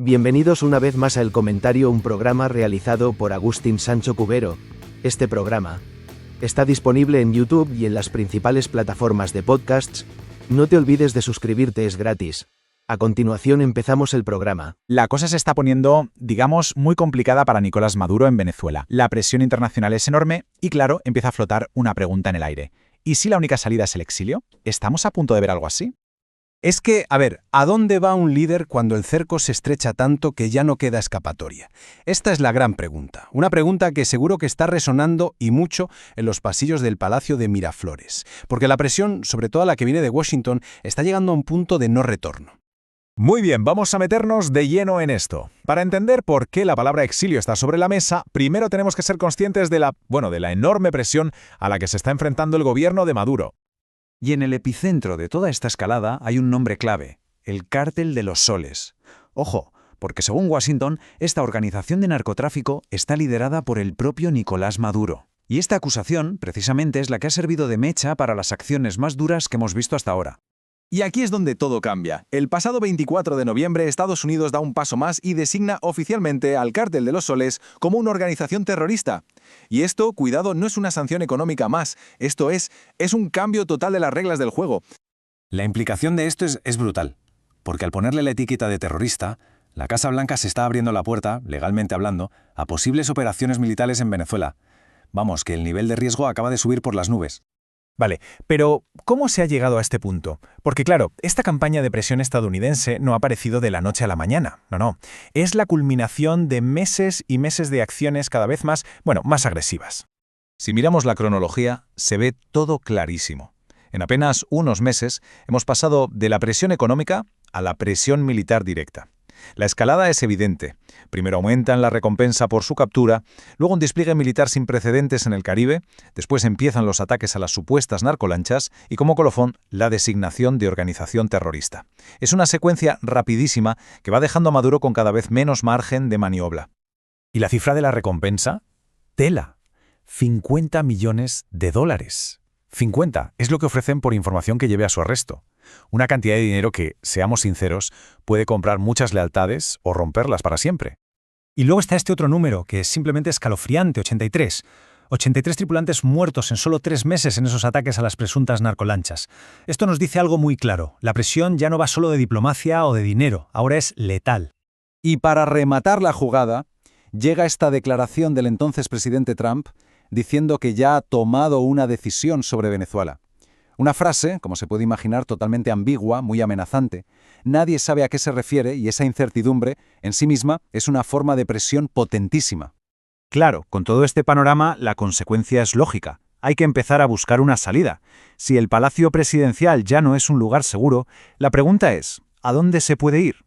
Bienvenidos una vez más a El Comentario, un programa realizado por Agustín Sancho Cubero. Este programa está disponible en YouTube y en las principales plataformas de podcasts. No te olvides de suscribirte, es gratis. A continuación empezamos el programa. La cosa se está poniendo, digamos, muy complicada para Nicolás Maduro en Venezuela. La presión internacional es enorme y, claro, empieza a flotar una pregunta en el aire. ¿Y si la única salida es el exilio? ¿Estamos a punto de ver algo así? Es que, ¿a dónde va un líder cuando el cerco se estrecha tanto que ya no queda escapatoria? Esta es la gran pregunta. Una pregunta que seguro que está resonando y mucho en los pasillos del Palacio de Miraflores. Porque la presión, sobre todo la que viene de Washington, está llegando a un punto de no retorno. Muy bien, vamos a meternos de lleno en esto. Para entender por qué la palabra exilio está sobre la mesa, primero tenemos que ser conscientes de la enorme presión a la que se está enfrentando el gobierno de Maduro. Y en el epicentro de toda esta escalada hay un nombre clave: el Cártel de los Soles. Ojo, porque según Washington, esta organización de narcotráfico está liderada por el propio Nicolás Maduro. Y esta acusación, precisamente, es la que ha servido de mecha para las acciones más duras que hemos visto hasta ahora. Y aquí es donde todo cambia. El pasado 24 de noviembre, Estados Unidos da un paso más y designa oficialmente al Cártel de los Soles como una organización terrorista. Y esto, cuidado, no es una sanción económica más. Esto es un cambio total de las reglas del juego. La implicación de esto es brutal, porque al ponerle la etiqueta de terrorista, la Casa Blanca se está abriendo la puerta, legalmente hablando, a posibles operaciones militares en Venezuela. Vamos, que el nivel de riesgo acaba de subir por las nubes. Vale, pero ¿cómo se ha llegado a este punto? Porque claro, esta campaña de presión estadounidense no ha aparecido de la noche a la mañana. No. Es la culminación de meses y meses de acciones cada vez más agresivas. Si miramos la cronología, se ve todo clarísimo. En apenas unos meses hemos pasado de la presión económica a la presión militar directa. La escalada es evidente. Primero aumentan la recompensa por su captura, luego un despliegue militar sin precedentes en el Caribe, después empiezan los ataques a las supuestas narcolanchas y, como colofón, la designación de organización terrorista. Es una secuencia rapidísima que va dejando a Maduro con cada vez menos margen de maniobra. ¿Y la cifra de la recompensa? Tela. $50 millones. 50 es lo que ofrecen por información que lleve a su arresto. Una cantidad de dinero que, seamos sinceros, puede comprar muchas lealtades o romperlas para siempre. Y luego está este otro número, que es simplemente escalofriante: 83. 83 tripulantes muertos en solo 3 meses en esos ataques a las presuntas narcolanchas. Esto nos dice algo muy claro: la presión ya no va solo de diplomacia o de dinero, ahora es letal. Y para rematar la jugada, llega esta declaración del entonces presidente Trump diciendo que ya ha tomado una decisión sobre Venezuela. Una frase, como se puede imaginar, totalmente ambigua, muy amenazante. Nadie sabe a qué se refiere y esa incertidumbre, en sí misma, es una forma de presión potentísima. Claro, con todo este panorama, la consecuencia es lógica. Hay que empezar a buscar una salida. Si el Palacio Presidencial ya no es un lugar seguro, la pregunta es, ¿a dónde se puede ir?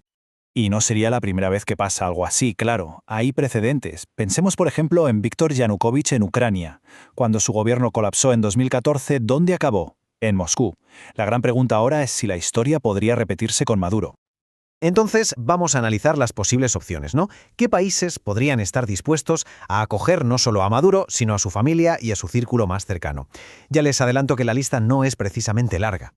Y no sería la primera vez que pasa algo así, claro. Hay precedentes. Pensemos, por ejemplo, en Víktor Yanukovych en Ucrania. Cuando su gobierno colapsó en 2014, ¿dónde acabó? En Moscú. La gran pregunta ahora es si la historia podría repetirse con Maduro. Entonces, vamos a analizar las posibles opciones, ¿no? ¿Qué países podrían estar dispuestos a acoger no solo a Maduro, sino a su familia y a su círculo más cercano? Ya les adelanto que la lista no es precisamente larga.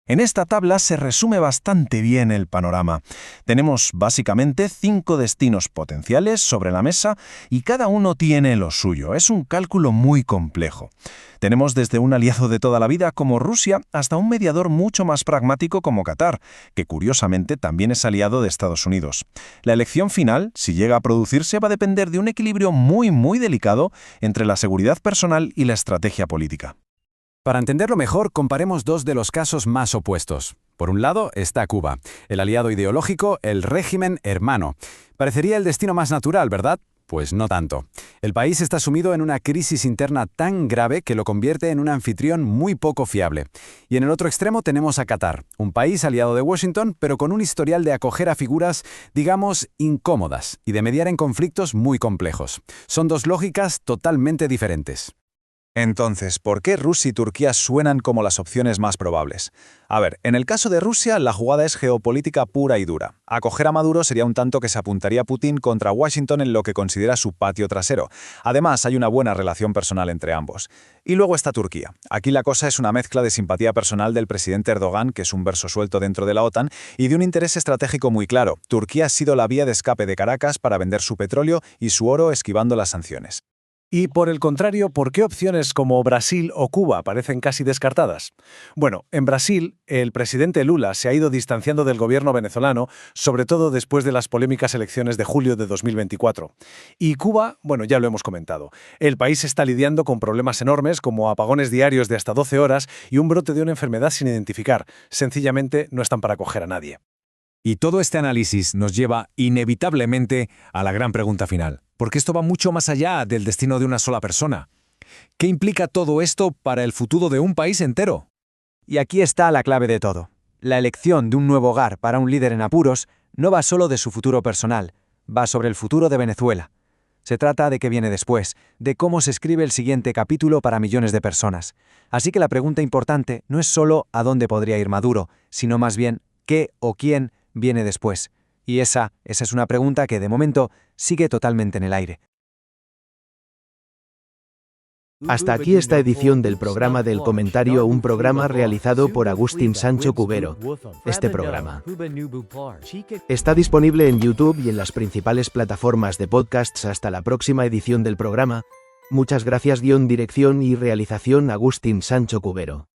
En esta tabla se resume bastante bien el panorama. Tenemos básicamente 5 destinos potenciales sobre la mesa y cada uno tiene lo suyo. Es un cálculo muy complejo. Tenemos desde un aliado de toda la vida como Rusia hasta un mediador mucho más pragmático como Qatar, que curiosamente también es aliado de Estados Unidos. La elección final, si llega a producirse, va a depender de un equilibrio muy delicado entre la seguridad personal y la estrategia política. Para entenderlo mejor, comparemos dos de los casos más opuestos. Por un lado está Cuba, el aliado ideológico, el régimen hermano. Parecería el destino más natural, ¿verdad? Pues no tanto. El país está sumido en una crisis interna tan grave que lo convierte en un anfitrión muy poco fiable. Y en el otro extremo tenemos a Qatar, un país aliado de Washington, pero con un historial de acoger a figuras, digamos, incómodas y de mediar en conflictos muy complejos. Son dos lógicas totalmente diferentes. Entonces, ¿por qué Rusia y Turquía suenan como las opciones más probables? A ver, en el caso de Rusia, la jugada es geopolítica pura y dura. Acoger a Maduro sería un tanto que se apuntaría Putin contra Washington en lo que considera su patio trasero. Además, hay una buena relación personal entre ambos. Y luego está Turquía. Aquí la cosa es una mezcla de simpatía personal del presidente Erdogan, que es un verso suelto dentro de la OTAN, y de un interés estratégico muy claro. Turquía ha sido la vía de escape de Caracas para vender su petróleo y su oro esquivando las sanciones. Y por el contrario, ¿por qué opciones como Brasil o Cuba parecen casi descartadas? Bueno, en Brasil, el presidente Lula se ha ido distanciando del gobierno venezolano, sobre todo después de las polémicas elecciones de julio de 2024. Y Cuba, bueno, ya lo hemos comentado. El país está lidiando con problemas enormes como apagones diarios de hasta 12 horas y un brote de una enfermedad sin identificar. Sencillamente no están para acoger a nadie. Y todo este análisis nos lleva inevitablemente a la gran pregunta final, porque esto va mucho más allá del destino de una sola persona. ¿Qué implica todo esto para el futuro de un país entero? Y aquí está la clave de todo. La elección de un nuevo hogar para un líder en apuros no va solo de su futuro personal, va sobre el futuro de Venezuela. Se trata de qué viene después, de cómo se escribe el siguiente capítulo para millones de personas. Así que la pregunta importante no es solo a dónde podría ir Maduro, sino más bien qué o quién viene después. Y esa es una pregunta que, de momento, sigue totalmente en el aire. Hasta aquí esta edición del programa del comentario, un programa realizado por Agustín Sancho Cubero. Este programa está disponible en YouTube y en las principales plataformas de podcasts. Hasta la próxima edición del programa. Muchas gracias. Dirección y realización Agustín Sancho Cubero.